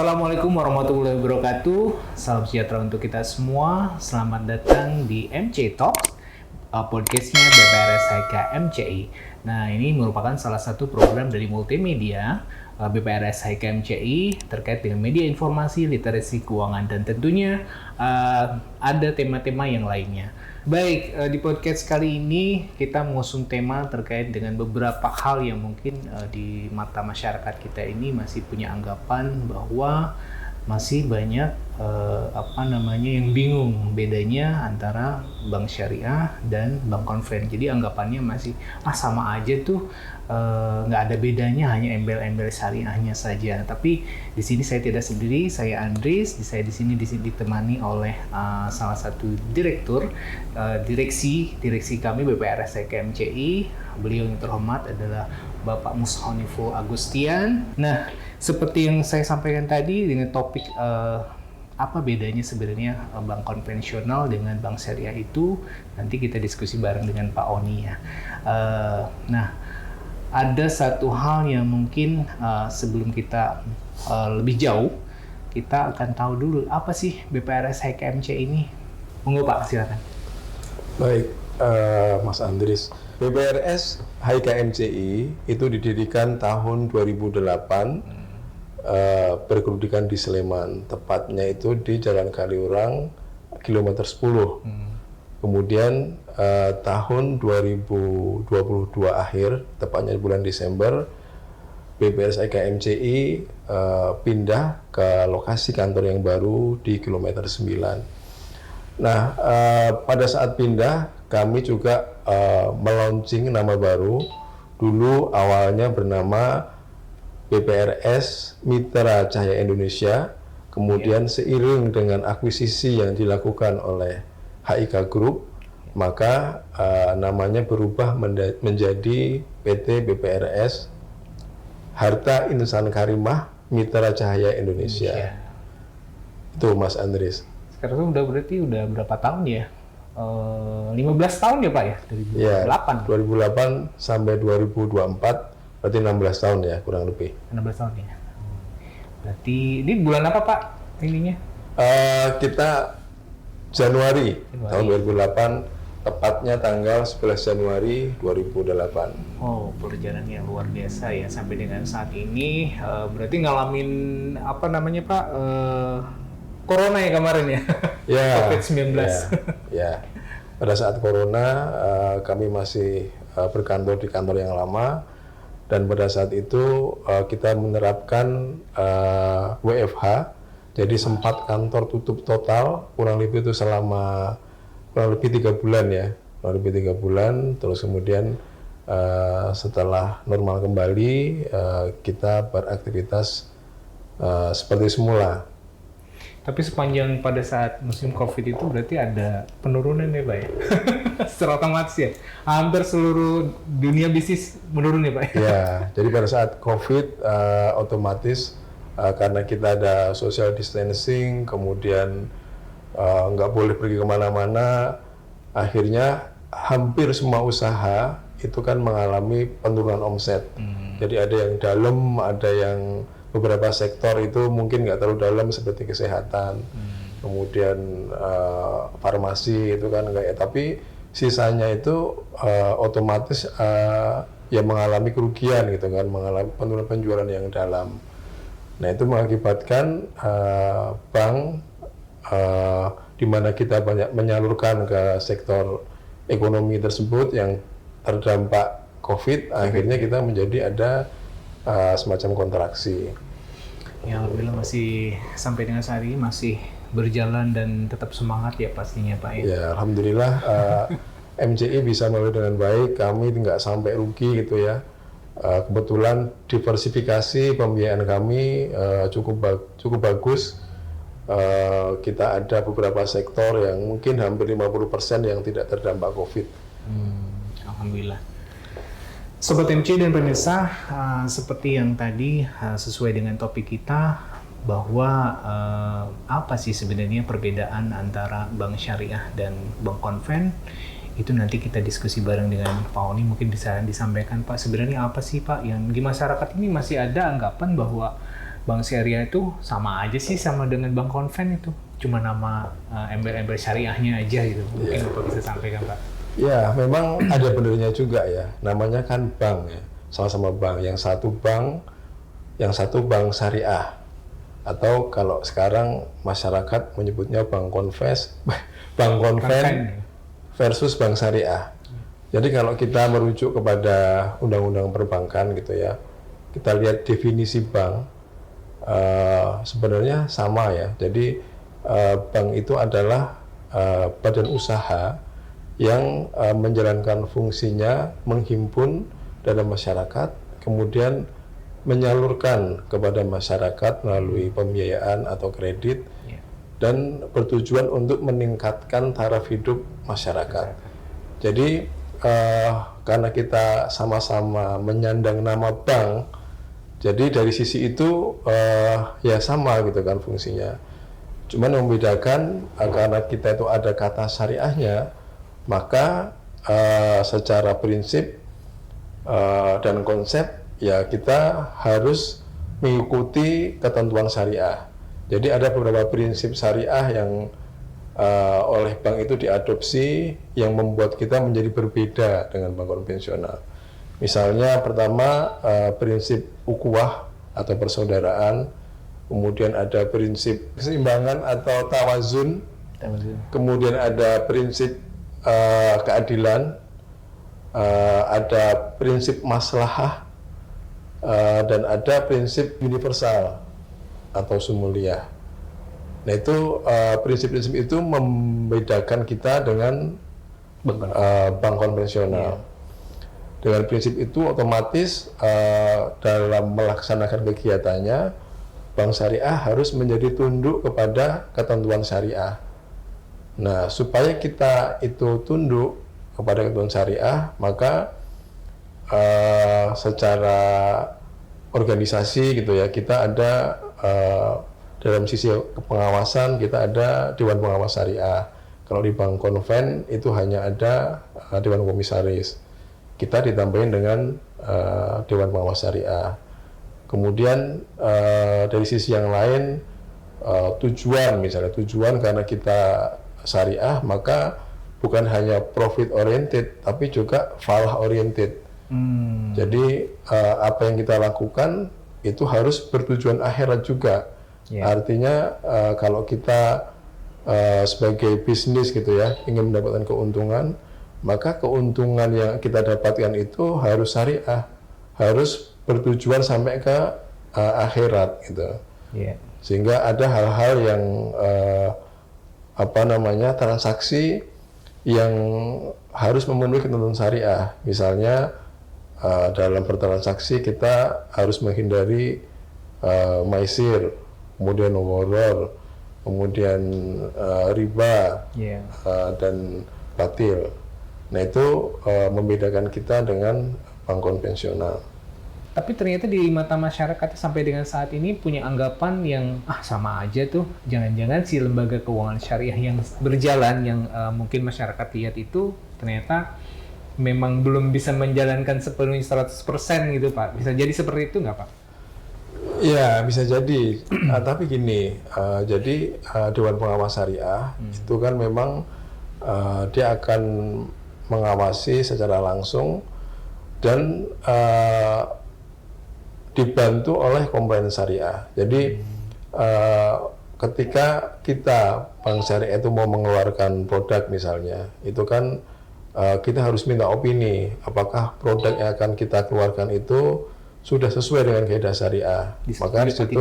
Assalamualaikum warahmatullahi wabarakatuh. Salam sejahtera untuk kita semua. Selamat datang di MC Talks, podcastnya BPRS HIK MCI. Nah, ini merupakan salah satu program dari multimedia BPRS HIK MCI terkait dengan media informasi, literasi keuangan, dan tentunya ada tema-tema yang lainnya. Baik, di podcast kali ini kita mengusung tema terkait dengan beberapa hal yang mungkin di mata masyarakat kita ini masih punya anggapan bahwa masih banyak yang bingung bedanya antara bank syariah dan bank konven. Jadi anggapannya masih sama aja tuh, nggak ada bedanya, hanya embel-embel syariahnya saja. Tapi di sini saya tidak sendiri, saya Andris. Saya di sini ditemani oleh salah satu direktur direksi kami BPRS HIK MCI. Beliau yang terhormat adalah Bapak Mushoniful Agustian. Nah, seperti yang saya sampaikan tadi dengan topik apa bedanya sebenarnya bank konvensional dengan bank syariah itu, nanti kita diskusi bareng dengan Pak Oni ya. Nah, ada satu hal yang mungkin sebelum kita lebih jauh, kita akan tahu dulu apa sih BPRS HIK MCI ini. Monggo Pak, silakan. Baik, Mas Andris. BPRS HIK MCI itu didirikan tahun 2008. Berkedudukan di Sleman, tepatnya itu di Jalan Kaliurang, kilometer 10. Kemudian tahun 2022 akhir, tepatnya bulan Desember, BPRS HIK MCI pindah ke lokasi kantor yang baru di kilometer 9. Nah, pada saat pindah, kami juga melaunching nama baru. Dulu awalnya bernama BPRS Mitra Cahaya Indonesia, kemudian seiring dengan akuisisi yang dilakukan oleh HIK Group, maka namanya berubah menjadi PT BPRS Harta Insan Karimah Mitra Cahaya Indonesia. Itu Mas Andris. Sekarang berarti udah berapa tahun ya? 15 tahun ya Pak ya? 2008. Ya, 2008 sampai 2024. Berarti 16 tahun ya, kurang lebih. 16 tahun ya. Berarti ini bulan apa Pak ininya? Kita Januari tahun 2008, tepatnya tanggal 11 Januari 2008. Oh, perjalanan yang luar biasa ya sampai dengan saat ini. Berarti ngalamin Pak? Corona ya kemarin ya? Ya. COVID-19. Ya. Pada saat Corona, kami masih berkantor di kantor yang lama. Dan pada saat itu kita menerapkan WFH, jadi sempat kantor tutup total, kurang lebih itu selama kurang lebih 3 bulan ya, kurang lebih 3 bulan. Terus kemudian setelah normal kembali, kita beraktivitas seperti semula. Tapi sepanjang pada saat musim COVID itu berarti ada penurunan ya Pak ya? Secara otomatis ya? Hampir seluruh dunia bisnis menurun ya Pak? Ya, jadi pada saat COVID otomatis karena kita ada social distancing, kemudian nggak boleh pergi kemana-mana, akhirnya hampir semua usaha itu kan mengalami penurunan omset. Jadi ada yang dalam, ada yang beberapa sektor itu mungkin nggak terlalu dalam seperti kesehatan, kemudian farmasi itu kan nggak ya, tapi sisanya itu otomatis ya mengalami kerugian gitu kan, mengalami penurunan penjualan yang dalam. Nah itu mengakibatkan bank di mana kita banyak menyalurkan ke sektor ekonomi tersebut yang terdampak COVID, akhirnya kita menjadi ada semacam kontraksi. Ya alhamdulillah masih sampai dengan saat ini masih berjalan dan tetap semangat ya pastinya Pak ya. Ya alhamdulillah MCI bisa melalui dengan baik, kami nggak sampai rugi gitu ya. Kebetulan diversifikasi pembiayaan kami cukup bagus. Kita ada beberapa sektor yang mungkin hampir 50% yang tidak terdampak COVID. Alhamdulillah. Sobat MC dan pemirsa, seperti yang tadi sesuai dengan topik kita, bahwa apa sih sebenarnya perbedaan antara bank syariah dan bank konven, itu nanti kita diskusi bareng dengan Pak Oni. Mungkin bisa disampaikan Pak, sebenarnya apa sih Pak yang di masyarakat ini masih ada anggapan bahwa bank syariah itu sama aja sih sama dengan bank konven itu, cuma nama embel-embel syariahnya aja gitu. Mungkin Bapak bisa sampaikan, Pak. Ya, memang ada benernya juga ya. Namanya kan bank ya, sama-sama bank. Yang satu bank syariah. Atau kalau sekarang masyarakat menyebutnya bank bank konven versus bank syariah. Jadi kalau kita merujuk kepada undang-undang perbankan gitu ya, kita lihat definisi bank sebenarnya sama ya. Jadi bank itu adalah badan usaha yang menjalankan fungsinya menghimpun dana masyarakat, kemudian menyalurkan kepada masyarakat melalui pembiayaan atau kredit, dan bertujuan untuk meningkatkan taraf hidup masyarakat. Jadi karena kita sama-sama menyandang nama bank, jadi dari sisi itu ya sama gitu kan fungsinya. Cuman membedakan karena kita itu ada kata syariahnya, maka secara prinsip dan konsep ya kita harus mengikuti ketentuan syariah. Jadi ada beberapa prinsip syariah yang oleh bank itu diadopsi yang membuat kita menjadi berbeda dengan bank konvensional. Misalnya pertama prinsip ukhuwah atau persaudaraan, kemudian ada prinsip keseimbangan atau tawazun, kemudian ada prinsip keadilan, ada prinsip maslahah, dan ada prinsip universal atau sumuliyah. Nah itu prinsip-prinsip itu membedakan kita dengan bank konvensional. Dengan prinsip itu otomatis dalam melaksanakan kegiatannya, bank syariah harus menjadi tunduk kepada ketentuan syariah. Nah supaya kita itu tunduk kepada ketentuan syariah, maka secara organisasi gitu ya, kita ada dalam sisi pengawasan kita ada Dewan Pengawas Syariah. Kalau di bank konven itu hanya ada Dewan Komisaris. Kita ditambahin dengan Dewan Pengawas Syariah. Kemudian dari sisi yang lain tujuan karena kita syariah, maka bukan hanya profit oriented tapi juga falah oriented. Jadi apa yang kita lakukan itu harus bertujuan akhirat juga. Artinya kalau kita sebagai bisnis gitu ya ingin mendapatkan keuntungan, maka keuntungan yang kita dapatkan itu harus syariah, harus bertujuan sampai ke akhirat gitu. Sehingga ada hal-hal yang transaksi yang harus memenuhi ketentuan syariah. Misalnya dalam bertransaksi kita harus menghindari maisir, kemudian ngoror, kemudian riba, dan batil. Nah itu membedakan kita dengan bank konvensional. Tapi ternyata di mata masyarakat sampai dengan saat ini punya anggapan yang sama aja tuh, jangan-jangan si lembaga keuangan syariah yang berjalan yang mungkin masyarakat lihat itu ternyata memang belum bisa menjalankan sepenuhnya 100% gitu Pak. Bisa jadi seperti itu nggak Pak? Ya bisa jadi, tapi gini, jadi Dewan Pengawas Syariah itu kan memang dia akan mengawasi secara langsung dan dibantu oleh komplain syariah. Jadi ketika kita bank syariah itu mau mengeluarkan produk misalnya, itu kan kita harus minta opini apakah produk yang akan kita keluarkan itu sudah sesuai dengan kaidah syariah. Maka di situ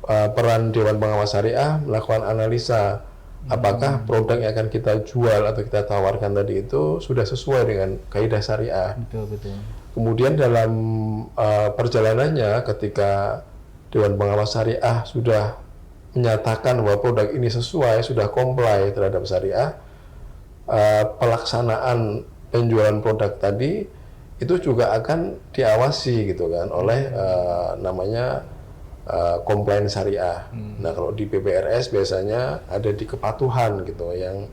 peran Dewan Pengawas Syariah melakukan analisa apakah produk yang akan kita jual atau kita tawarkan tadi itu sudah sesuai dengan kaidah syariah. Betul. Kemudian dalam perjalanannya ketika Dewan Pengawas Syariah sudah menyatakan bahwa produk ini sesuai, sudah comply terhadap syariah, pelaksanaan penjualan produk tadi itu juga akan diawasi gitu kan oleh namanya komplain syariah. Nah kalau di PPRS biasanya ada di kepatuhan gitu yang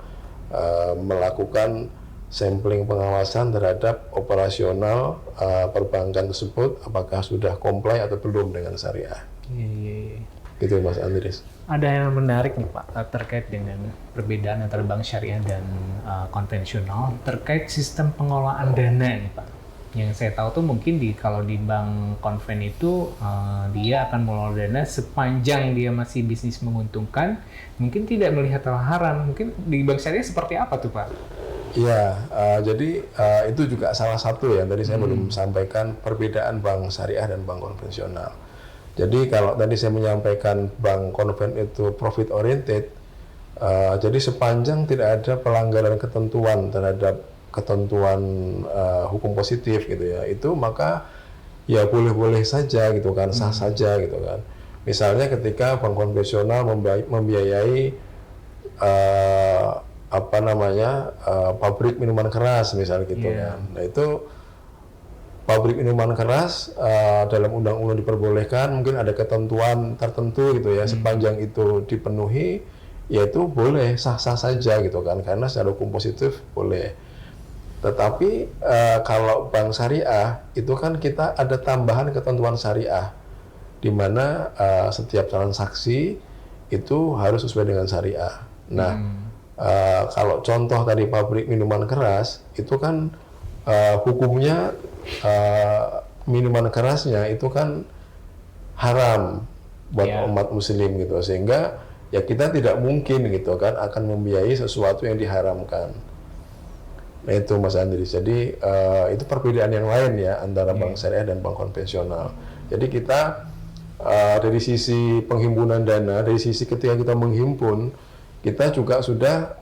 melakukan sampling pengawasan terhadap operasional perbankan tersebut apakah sudah comply atau belum dengan syariah. Gitu Mas Andries. Ada yang menarik nih Pak terkait dengan perbedaan antara bank syariah dan konvensional terkait sistem pengelolaan dana nih Pak. Yang saya tahu tuh mungkin kalau di bank konven itu dia akan mengelola dana sepanjang dia masih bisnis menguntungkan, mungkin tidak melihat hal haram. Mungkin di bank syariah seperti apa tuh Pak? Iya, jadi itu juga salah satu ya, tadi saya belum sampaikan perbedaan bank syariah dan bank konvensional. Jadi kalau tadi saya menyampaikan bank konven itu profit oriented, jadi sepanjang tidak ada pelanggaran ketentuan terhadap ketentuan hukum positif gitu ya, itu maka ya boleh-boleh saja gitu kan, sah saja gitu kan. Misalnya ketika bank konvensional membiayai pabrik minuman keras misalnya gitu kan. Nah itu pabrik minuman keras dalam undang-undang diperbolehkan, mungkin ada ketentuan tertentu gitu ya, sepanjang itu dipenuhi, yaitu boleh sah-sah saja gitu kan, karena secara hukum positif boleh. Tetapi kalau bank syariah itu kan kita ada tambahan ketentuan syariah, di mana setiap transaksi itu harus sesuai dengan syariah. Nah, kalau contoh tadi pabrik minuman keras itu kan hukumnya minuman kerasnya itu kan haram buat umat muslim gitu, sehingga ya kita tidak mungkin gitu kan akan membiayai sesuatu yang diharamkan. Nah itu Mas Andri, jadi itu perbedaan yang lain ya antara bank syariah dan bank konvensional. Jadi kita dari sisi penghimpunan dana, dari sisi ketika kita menghimpun, kita juga sudah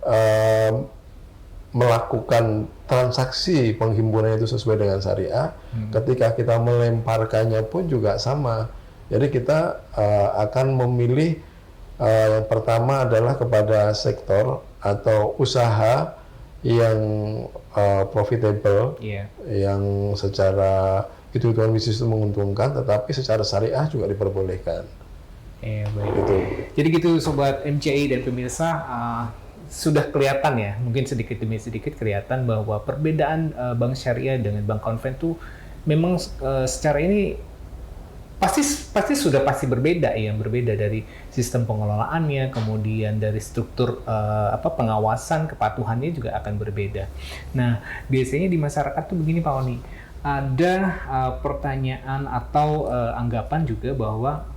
melakukan transaksi penghimpunan itu sesuai dengan syariah. Ketika kita melemparkannya pun juga sama. Jadi kita akan memilih yang pertama adalah kepada sektor atau usaha yang profitable, yang secara hitung-hitungan bisnis itu menguntungkan, tetapi secara syariah juga diperbolehkan. Baik. Gitu. Jadi gitu Sobat MCI dan pemirsa, sudah kelihatan ya, mungkin sedikit demi sedikit kelihatan bahwa perbedaan bank syariah dengan bank konven itu memang secara ini pasti sudah berbeda ya, berbeda dari sistem pengelolaannya, kemudian dari struktur pengawasan kepatuhannya juga akan berbeda. Nah, biasanya di masyarakat tuh begini Pak Oni, ada pertanyaan atau anggapan juga bahwa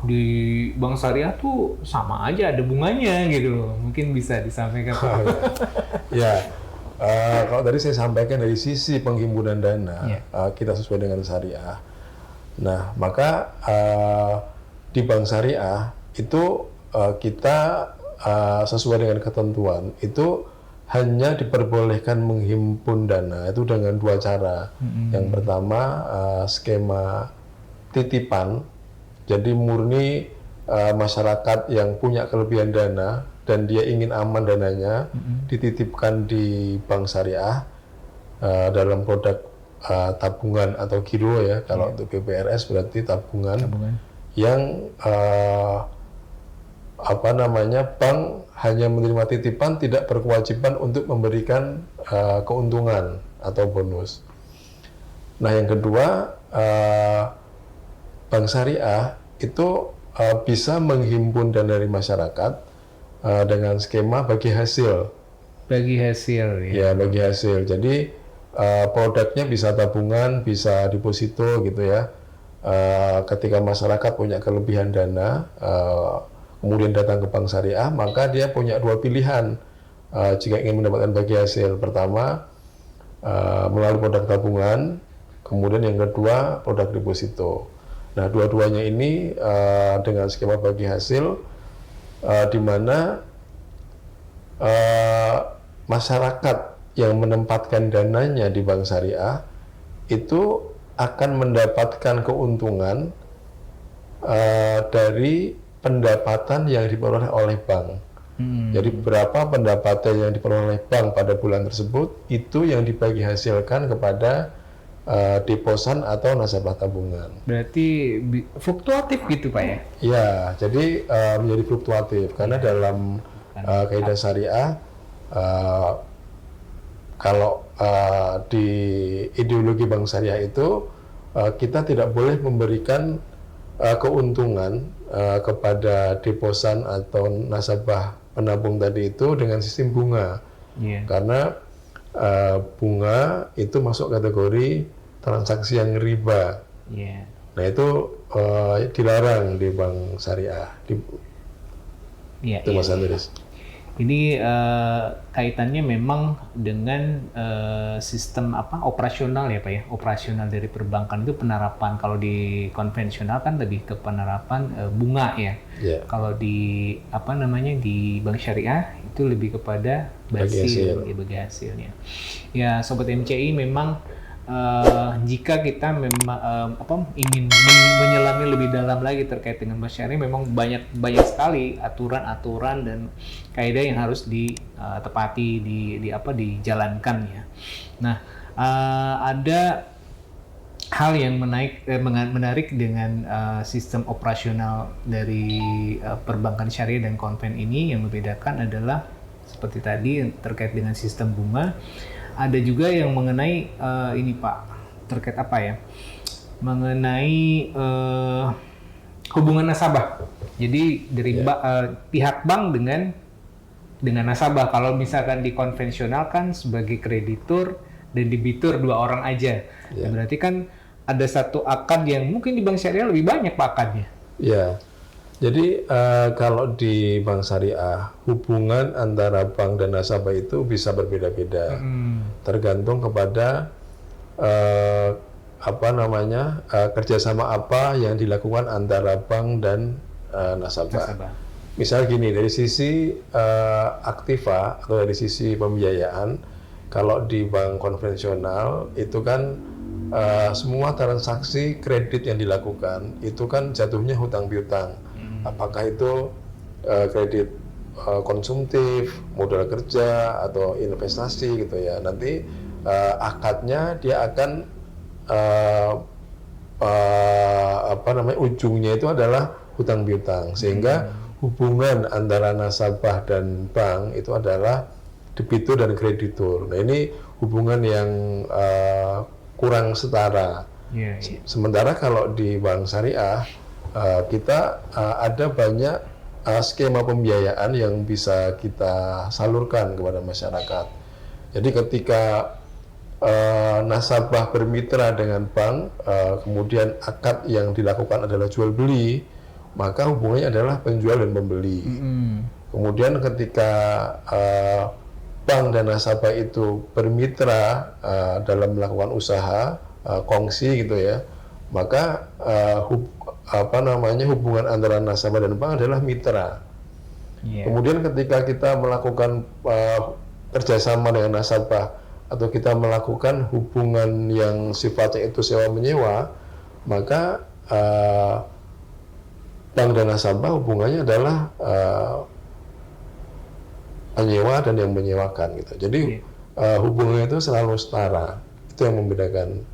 di bank syariah tuh sama aja ada bunganya gitu. Mungkin bisa disampaikan Pak. Ya, kalau tadi saya sampaikan dari sisi penghimpunan dana, kita sesuai dengan syariah. Nah, maka di bank syariah itu kita sesuai dengan ketentuan itu hanya diperbolehkan menghimpun dana itu dengan dua cara. Yang pertama skema titipan. Jadi murni masyarakat yang punya kelebihan dana dan dia ingin aman dananya dititipkan di bank syariah dalam produk tabungan atau giro ya. Kalau untuk BPRS berarti tabungan. Yang bank hanya menerima titipan, tidak berkewajiban untuk memberikan keuntungan atau bonus. Nah yang kedua, bank syariah itu bisa menghimpun dana dari masyarakat dengan skema bagi hasil. Bagi hasil ya. Ya, bagi hasil. Jadi produknya bisa tabungan, bisa deposito gitu ya. Ketika masyarakat punya kelebihan dana, kemudian datang ke bank syariah, maka dia punya dua pilihan jika ingin mendapatkan bagi hasil. Pertama, melalui produk tabungan, kemudian yang kedua produk deposito. Nah, dua-duanya ini dengan skema bagi hasil, di mana masyarakat yang menempatkan dananya di bank syariah itu akan mendapatkan keuntungan dari pendapatan yang diperoleh oleh bank. Jadi berapa pendapatan yang diperoleh oleh bank pada bulan tersebut, itu yang dibagi hasilkan kepada deposan atau nasabah tabungan. Berarti fluktuatif gitu Pak ya? Ya, jadi menjadi fluktuatif karena dalam kaidah syariah kalau di ideologi bank syariah itu kita tidak boleh memberikan keuntungan kepada deposan atau nasabah penabung tadi itu dengan sistem bunga. Karena bunga itu masuk kategori transaksi yang riba. Nah itu dilarang di bank syariah. Itu Mas Andres. Ini kaitannya memang dengan sistem operasional ya Pak ya, operasional dari perbankan itu penerapan. Kalau di konvensional kan lebih ke penerapan bunga ya. Kalau di di bank syariah itu lebih kepada bagi hasilnya. Ya Sobat MCI, memang jika kita memang ingin menyelami lebih dalam lagi terkait dengan bank syariah, memang banyak sekali aturan-aturan dan kaidah yang harus ditepati, dijalankan ya. Nah, ada hal yang menarik dengan sistem operasional dari perbankan syariah dan konven ini. Yang membedakan adalah seperti tadi terkait dengan sistem bunga. Ada juga yang mengenai ini Pak, terkait mengenai hubungan nasabah. Jadi dari pihak bank dengan nasabah. Kalau misalkan di konvensional kan sebagai kreditur dan debitur dua orang aja. Berarti kan ada satu akad yang mungkin di bank syariah lebih banyak Pak akadnya. Jadi kalau di bank syariah, hubungan antara bank dan nasabah itu bisa berbeda-beda, tergantung kepada kerjasama apa yang dilakukan antara bank dan nasabah. Misal gini, dari sisi aktiva atau dari sisi pembiayaan, kalau di bank konvensional itu kan semua transaksi kredit yang dilakukan itu kan jatuhnya hutang piutang. Apakah itu kredit konsumtif, modal kerja atau investasi gitu ya. Nanti akadnya dia akan ujungnya itu adalah hutang piutang, sehingga hubungan antara nasabah dan bank itu adalah debitur dan kreditur. Nah ini hubungan yang kurang setara. Sementara kalau di bank syariah kita ada banyak skema pembiayaan yang bisa kita salurkan kepada masyarakat. Jadi ketika nasabah bermitra dengan bank, kemudian akad yang dilakukan adalah jual beli, maka hubungannya adalah penjual dan pembeli. Kemudian ketika bank dan nasabah itu bermitra dalam melakukan usaha kongsi gitu ya, maka hubungan antara nasabah dan bank adalah mitra. Kemudian ketika kita melakukan kerjasama dengan nasabah atau kita melakukan hubungan yang sifatnya itu sewa menyewa, maka bank dan nasabah hubungannya adalah penyewa dan yang menyewakan gitu. Jadi hubungannya itu selalu setara. Itu yang membedakan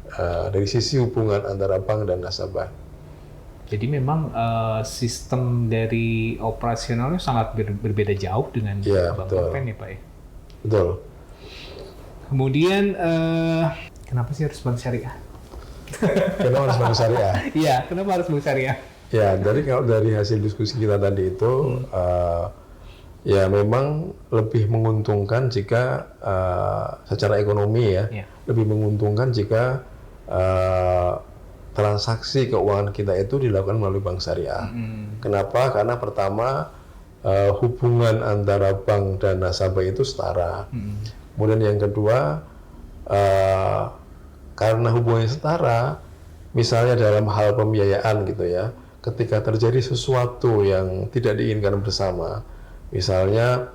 dari sisi hubungan antara bank dan nasabah. Jadi memang sistem dari operasionalnya sangat berbeda jauh dengan bank konven ya Pak ya? Betul. Kemudian kenapa sih harus bank syariah? Kenapa harus bank syariah? Iya, kenapa harus bank syariah? Ya, kalau dari hasil diskusi kita tadi itu, ya memang lebih menguntungkan jika secara ekonomi lebih menguntungkan jika transaksi keuangan kita itu dilakukan melalui bank syariah. Kenapa? Karena pertama hubungan antara bank dan nasabah itu setara. Kemudian yang kedua, karena hubungannya setara, misalnya dalam hal pembiayaan gitu ya, ketika terjadi sesuatu yang tidak diinginkan bersama, misalnya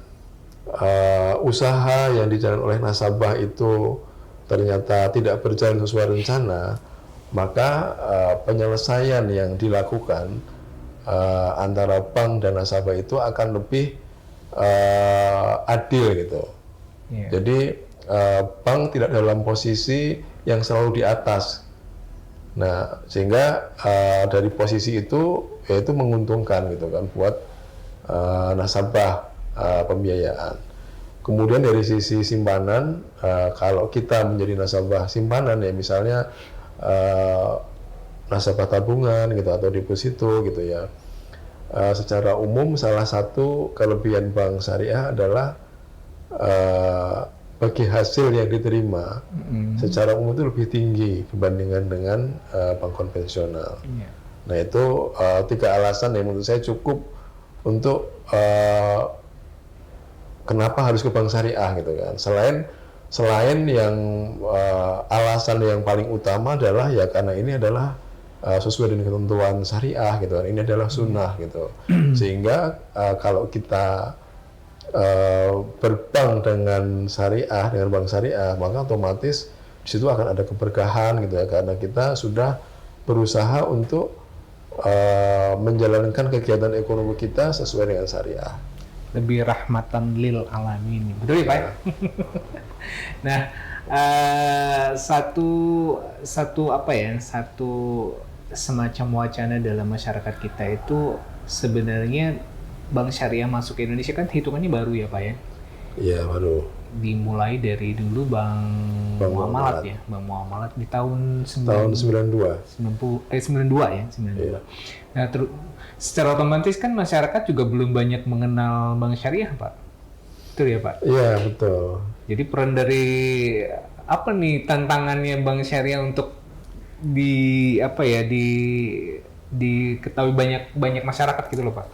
usaha yang dijalankan oleh nasabah itu ternyata tidak berjalan sesuai rencana, maka penyelesaian yang dilakukan antara bank dan nasabah itu akan lebih adil gitu. Jadi bank tidak dalam posisi yang selalu di atas. Nah, sehingga dari posisi itu yaitu menguntungkan gitu kan buat nasabah pembiayaan. Kemudian dari sisi simpanan, kalau kita menjadi nasabah simpanan ya misalnya nasabah tabungan gitu atau deposito gitu ya, secara umum salah satu kelebihan bank syariah adalah bagi hasil yang diterima secara umum itu lebih tinggi dibandingkan dengan bank konvensional. Nah itu 3 alasan yang menurut saya cukup untuk kenapa harus ke bank syariah gitu kan. Selain yang alasan yang paling utama adalah ya karena ini adalah sesuai dengan ketentuan syariah gitu kan. Ini adalah sunnah gitu. Sehingga kalau kita berbank dengan syariah, dengan bank syariah, maka otomatis di situ akan ada keberkahan gitu ya, karena kita sudah berusaha untuk menjalankan kegiatan ekonomi kita sesuai dengan syariah. Lebih rahmatan lil alamin, betul ya Pak? Nah, satu semacam wacana dalam masyarakat kita itu sebenarnya bank syariah masuk ke Indonesia kan hitungannya baru ya Pak ya? Iya baru. Dimulai dari dulu Bank Muamalat ya, Bank Muamalat di tahun 92 ya, 92. Iya. Nah, secara otomatis kan masyarakat juga belum banyak mengenal bank syariah Pak, betul ya Pak? Iya betul. Jadi peran dari apa nih tantangannya bank syariah untuk diketahui banyak masyarakat gitu loh Pak?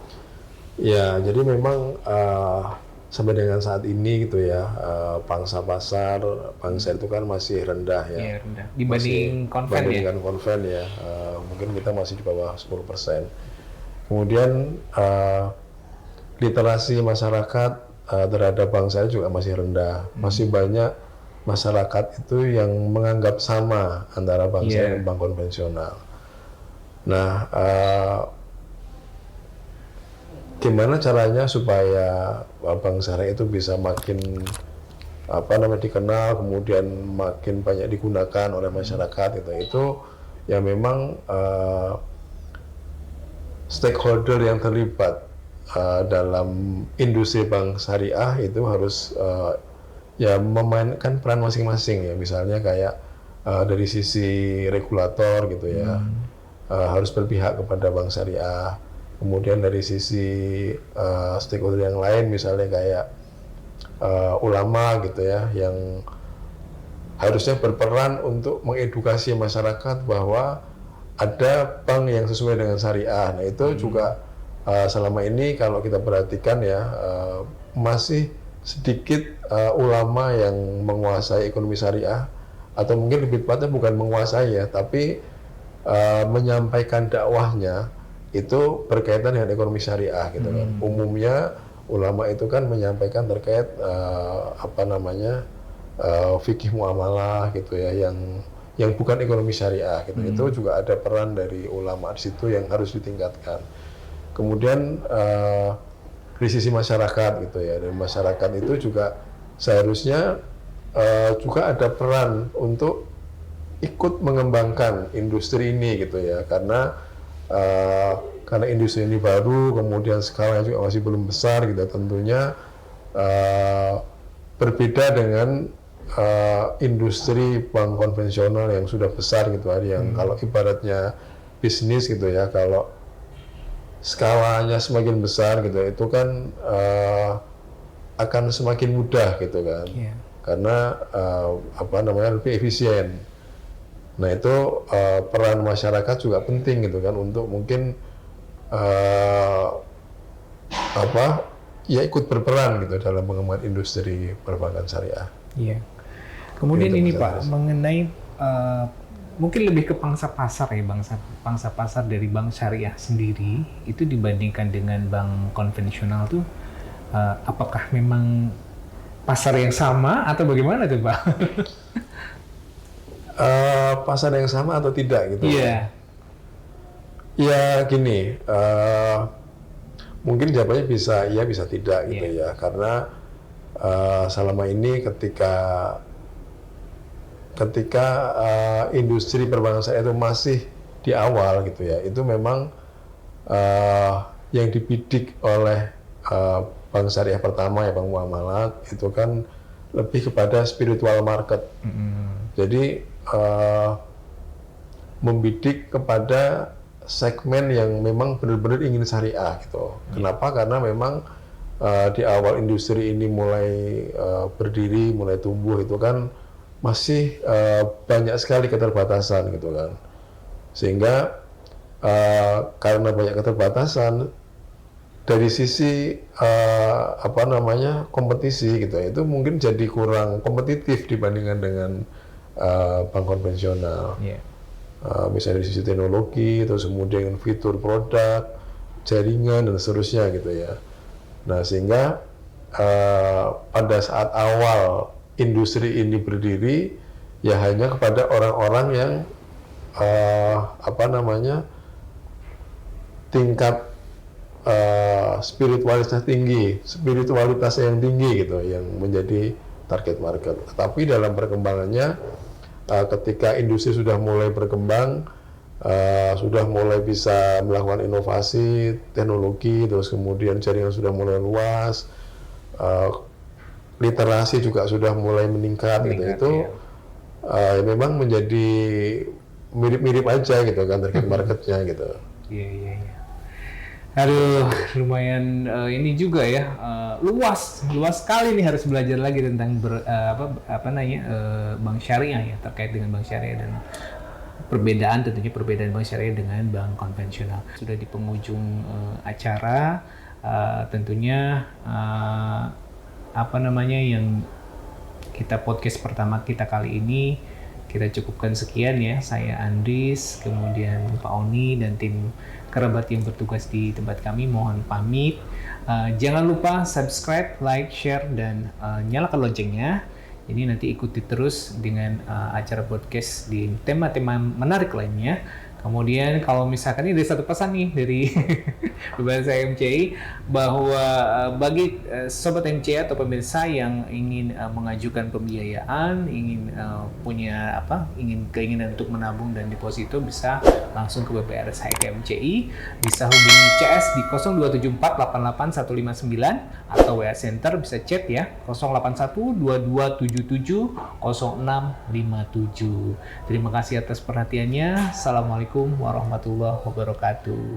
Ya, jadi memang sampai dengan saat ini gitu ya, pangsa pasar bank syariah itu kan masih rendah ya. Iya, rendah. Dibanding konven ya? Konven ya, mungkin kita masih di bawah 10%. Kemudian literasi masyarakat terhadap bank syariah juga masih rendah. Masih banyak masyarakat itu yang menganggap sama antara bank syariah dan bank konvensional. Nah, gimana caranya supaya bank syariah itu bisa makin dikenal, kemudian makin banyak digunakan oleh masyarakat itu ya memang stakeholder yang terlibat dalam industri bank syariah itu harus ya memainkan peran masing-masing ya, misalnya kayak dari sisi regulator gitu ya, harus berpihak kepada bank syariah. Kemudian dari sisi stakeholder yang lain, misalnya kayak ulama gitu ya, yang harusnya berperan untuk mengedukasi masyarakat bahwa ada bank yang sesuai dengan syariah. Nah itu juga selama ini kalau kita perhatikan ya, masih sedikit ulama yang menguasai ekonomi syariah, atau mungkin lebih tepatnya bukan menguasai ya, tapi menyampaikan dakwahnya itu berkaitan dengan ekonomi syariah gitu kan. Umumnya ulama itu kan menyampaikan terkait fikih muamalah gitu ya, yang bukan ekonomi syariah gitu. Itu juga ada peran dari ulama di situ yang harus ditingkatkan. Kemudian di sisi masyarakat gitu ya, dan masyarakat itu juga seharusnya juga ada peran untuk ikut mengembangkan industri ini gitu ya, karena industri ini baru, kemudian skalanya juga masih belum besar gitu, tentunya berbeda dengan industri bank konvensional yang sudah besar gitu, yang kalau ibaratnya bisnis gitu ya, kalau skalanya semakin besar gitu, itu kan akan semakin mudah gitu kan, karena lebih efisien. Nah itu peran masyarakat juga penting gitu kan, untuk mungkin ikut berperan gitu dalam pengembangan industri perbankan syariah. Iya. Kemudian ini Pak, mengenai mungkin lebih ke pangsa pasar ya, pangsa pasar dari bank syariah sendiri itu dibandingkan dengan bank konvensional tuh, apakah memang pasar yang sama atau bagaimana tuh Pak? Pasar yang sama atau tidak gitu? Iya. Ya gini, mungkin jawabannya bisa iya bisa tidak gitu ya, karena selama ini ketika industri perbankan syariah itu masih di awal gitu ya, itu memang yang dibidik oleh bank syariah pertama ya, Bank Muamalat, itu kan lebih kepada spiritual market. Jadi membidik kepada segmen yang memang benar-benar ingin syariah gitu. Kenapa? Karena memang di awal industri ini mulai berdiri, mulai tumbuh itu kan masih banyak sekali keterbatasan gitu kan. Sehingga karena banyak keterbatasan dari sisi kompetisi gitu ya, itu mungkin jadi kurang kompetitif dibandingkan dengan bank konvensional. Yeah. Misalnya dari sisi teknologi, terus kemudian fitur produk, jaringan dan seterusnya gitu ya. Nah sehingga pada saat awal industri ini berdiri ya hanya kepada orang-orang yang tingkat spiritualitas yang tinggi gitu yang menjadi target market. Tetapi dalam perkembangannya ketika industri sudah mulai berkembang, sudah mulai bisa melakukan inovasi teknologi, terus kemudian jaringan sudah mulai luas, literasi juga sudah mulai meningkat gitu. Itu memang menjadi mirip-mirip aja gitu kan target marketnya gitu. Iya. Aduh, lumayan ini juga ya, luas sekali nih, harus belajar lagi tentang bank syariah ya, terkait dengan bank syariah dan tentunya perbedaan bank syariah dengan bank konvensional. Sudah di penghujung acara, tentunya yang kita podcast pertama kita kali ini kita cukupkan sekian ya. Saya Andris, kemudian Pak Oni dan tim kerabat yang bertugas di tempat kami mohon pamit. Jangan lupa subscribe, like, share, dan nyalakan loncengnya. Ini nanti ikuti terus dengan acara podcast di tema-tema menarik lainnya. Kemudian kalau misalkan ini ada satu pesan nih dari pemirsa MCI, bahwa bagi sobat MCI atau pemirsa yang ingin mengajukan pembiayaan, ingin punya keinginan untuk menabung dan deposito, bisa langsung ke BPRS HIK MCI, bisa hubungi CS di 021488159 atau WA Center, bisa chat ya 08122770657. Terima kasih atas perhatiannya. Assalamualaikum warahmatullahi wabarakatuh.